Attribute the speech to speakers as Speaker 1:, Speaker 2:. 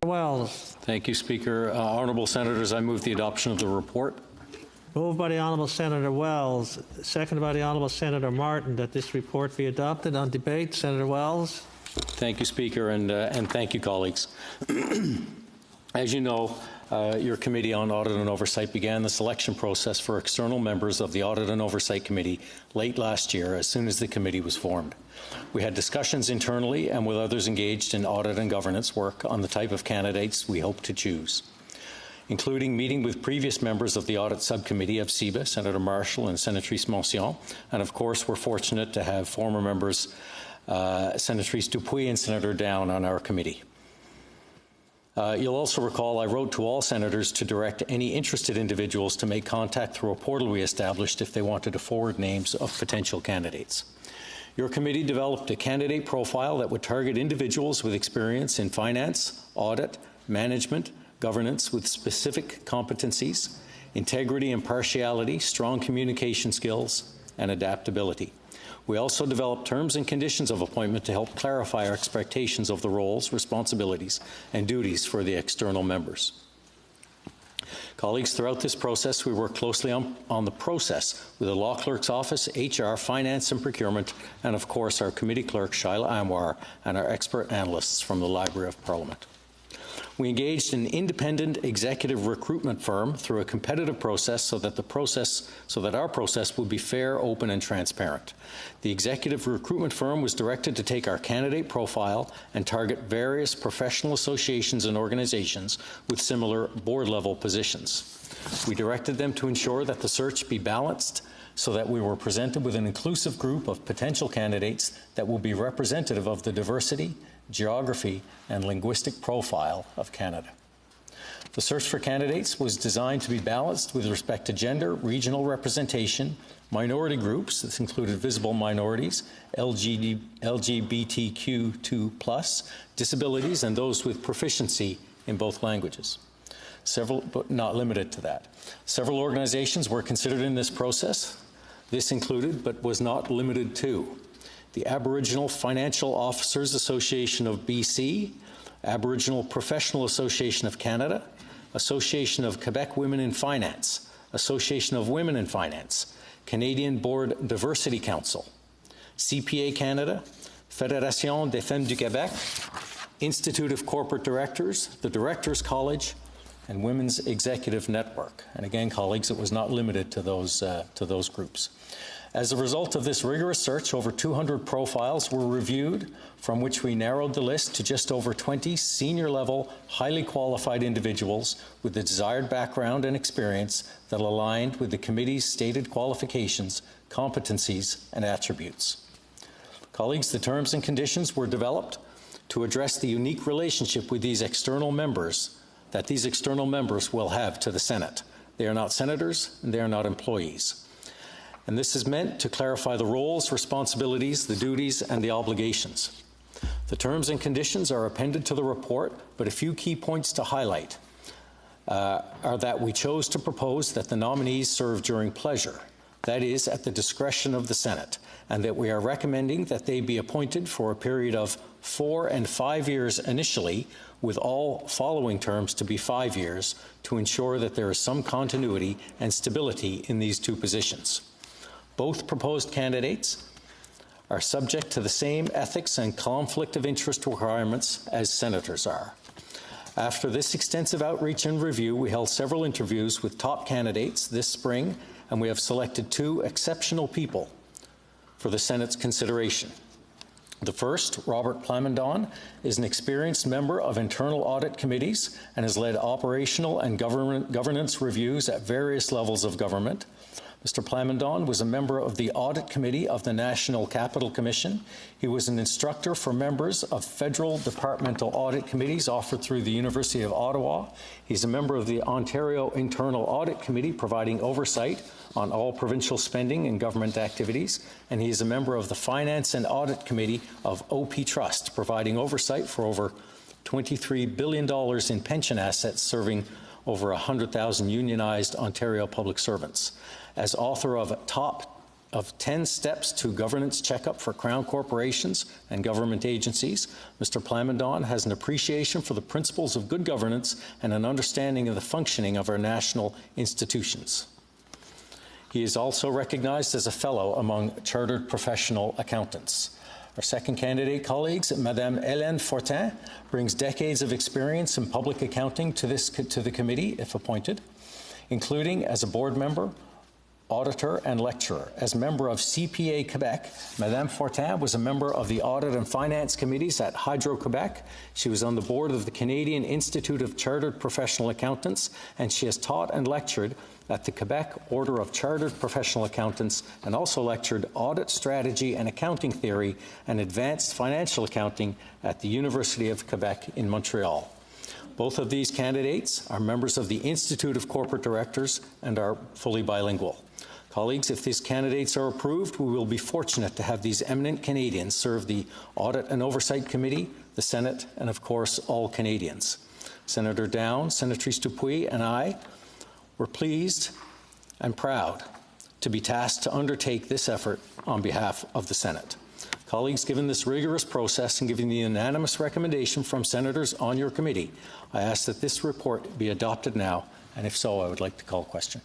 Speaker 1: Wells.
Speaker 2: Thank you, Speaker. Honourable Senators, I move the adoption of the report.
Speaker 1: Moved by the Honourable Senator Wells, seconded by the Honourable Senator Martin, that this report be adopted. On debate, Senator Wells.
Speaker 2: Thank you, Speaker, and thank you, colleagues. As you know, your Committee on Audit and Oversight began the selection process for external members of the Audit and Oversight Committee late last year, as soon as the committee was formed. We had discussions internally and with others engaged in audit and governance work on the type of candidates we hope to choose, including meeting with previous members of the Audit Subcommittee of CIBA, Senator Marshall and Senatrice Moncion, and of course we're fortunate to have former members Senatrice Dupuy and Senator Down on our committee. You'll also recall I wrote to all senators to direct any interested individuals to make contact through a portal we established if they wanted to forward names of potential candidates. Your committee developed a candidate profile that would target individuals with experience in finance, audit, management, governance with specific competencies, integrity, impartiality, strong communication skills, and adaptability. We also developed terms and conditions of appointment to help clarify our expectations of the roles, responsibilities, and duties for the external members. Colleagues, throughout this process, we worked closely on the process with the Law Clerk's Office, HR, Finance and Procurement, and of course our Committee Clerk, Shaila Anwar, and our expert analysts from the Library of Parliament. We engaged an independent executive recruitment firm through a competitive process so that our process would be fair, open and transparent. The executive recruitment firm was directed to take our candidate profile and target various professional associations and organizations with similar board-level positions. We directed them to ensure that the search be balanced so that we were presented with an inclusive group of potential candidates that will be representative of the diversity, geography and linguistic profile of Canada. The search for candidates was designed to be balanced with respect to gender, regional representation, minority groups, this included visible minorities, LGBTQ2+, disabilities and those with proficiency in both languages. Several, but not limited to that. Several organizations were considered in this process. This included, but was not limited to, the Aboriginal Financial Officers Association of BC, Aboriginal Professional Association of Canada, Association of Quebec Women in Finance, Association of Women in Finance, Canadian Board Diversity Council, CPA Canada, Fédération des Femmes du Québec, Institute of Corporate Directors, the Directors College, and Women's Executive Network. And again, colleagues, it was not limited to those groups. As a result of this rigorous search, over 200 profiles were reviewed, from which we narrowed the list to just over 20 senior-level, highly qualified individuals with the desired background and experience that aligned with the committee's stated qualifications, competencies, and attributes. Colleagues, the terms and conditions were developed to address the unique relationship with these external members that these external members will have to the Senate. They are not senators, and they are not employees. And this is meant to clarify the roles, responsibilities, the duties, and the obligations. The terms and conditions are appended to the report, but a few key points to highlight are that we chose to propose that the nominees serve during pleasure, that is, at the discretion of the Senate, and that we are recommending that they be appointed for a period of 4 and 5 years initially, with all following terms to be 5 years, to ensure that there is some continuity and stability in these two positions. Both proposed candidates are subject to the same ethics and conflict of interest requirements as senators are. After this extensive outreach and review, we held several interviews with top candidates this spring, and we have selected 2 exceptional people for the Senate's consideration. The first, Robert Plamondon, is an experienced member of internal audit committees and has led operational and governance reviews at various levels of government. Mr. Plamondon was a member of the Audit Committee of the National Capital Commission. He was an instructor for members of federal departmental audit committees offered through the University of Ottawa. He's a member of the Ontario Internal Audit Committee, providing oversight on all provincial spending and government activities. And he is a member of the Finance and Audit Committee of OP Trust, providing oversight for over $23 billion in pension assets, serving over 100,000 unionized Ontario public servants. As author of Top of 10 steps to governance checkup for Crown corporations and government agencies, Mr. Plamondon has an appreciation for the principles of good governance and an understanding of the functioning of our national institutions. He is also recognized as a fellow among chartered professional accountants. Our second candidate, colleagues, Madame Hélène Fortin, brings decades of experience in public accounting to the committee, if appointed, including as a board member, auditor and lecturer. As member of CPA Quebec, Madame Fortin was a member of the Audit and Finance Committees at Hydro-Quebec. She was on the board of the Canadian Institute of Chartered Professional Accountants, and she has taught and lectured at the Quebec Order of Chartered Professional Accountants, and also lectured Audit Strategy and Accounting Theory and Advanced Financial Accounting at the University of Quebec in Montreal. Both of these candidates are members of the Institute of Corporate Directors and are fully bilingual. Colleagues, if these candidates are approved, we will be fortunate to have these eminent Canadians serve the Audit and Oversight Committee, the Senate, and of course, all Canadians. Senator Down, Senatrice Dupuy, and I were pleased and proud to be tasked to undertake this effort on behalf of the Senate. Colleagues, given this rigorous process and given the unanimous recommendation from senators on your committee, I ask that this report be adopted now, and if so, I would like to call question.